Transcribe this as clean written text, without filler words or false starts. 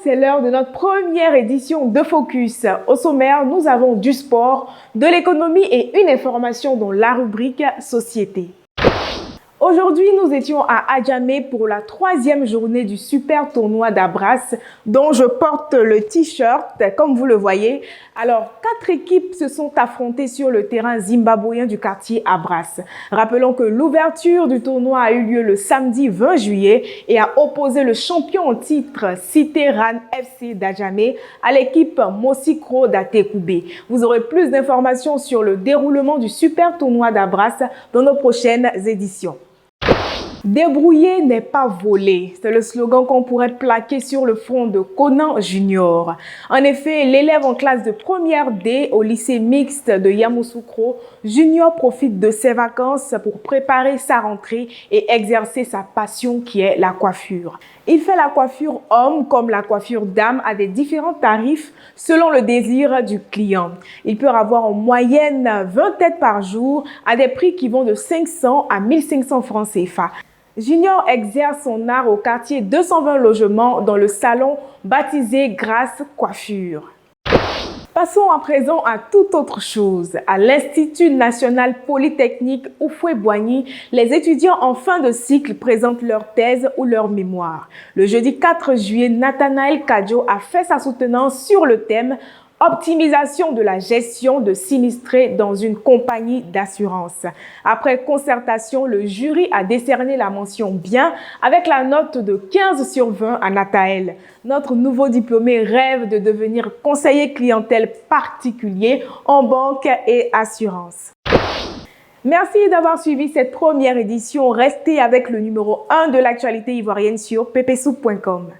c'est l'heure de notre première édition de Focus. Au sommaire, nous avons du sport, de l'économie et une information dans la rubrique Société. Aujourd'hui, nous étions à Adjamé pour la 3e journée du super tournoi d'Abras dont je porte le t-shirt, comme vous le voyez. Alors, 4 équipes se sont affrontées sur le terrain zimbabwéen du quartier Abras. Rappelons que l'ouverture du tournoi a eu lieu le samedi 20 juillet et a opposé le champion en titre Cité Ran FC d'Adjamé à l'équipe Mosikro d'Atekoubé. Vous aurez plus d'informations sur le déroulement du super tournoi d'Abras dans nos prochaines éditions. Débrouiller n'est pas voler, c'est le slogan qu'on pourrait plaquer sur le front de Conan Junior. En effet, l'élève en classe de première D au lycée mixte de Yamoussoukro, Junior profite de ses vacances pour préparer sa rentrée et exercer sa passion qui est la coiffure. Il fait la coiffure homme comme la coiffure dame à des différents tarifs selon le désir du client. Il peut avoir en moyenne 20 têtes par jour à des prix qui vont de 500 à 1500 francs CFA. Junior exerce son art au quartier 220 logements dans le salon baptisé Grâce Coiffure. Passons à présent à toute autre chose. À l'Institut national polytechnique Houphouët-Boigny, les étudiants en fin de cycle présentent leur thèse ou leur mémoire. Le jeudi 4 juillet, Nathanaël Kadjo a fait sa soutenance sur le thème optimisation de la gestion de sinistrés dans une compagnie d'assurance. Après concertation, le jury a décerné la mention bien avec la note de 15 sur 20 à Nathaël. Notre nouveau diplômé rêve de devenir conseiller clientèle particulier en banque et assurance. Merci d'avoir suivi cette première édition. Restez avec le numéro 1 de l'actualité ivoirienne sur ppsoup.com.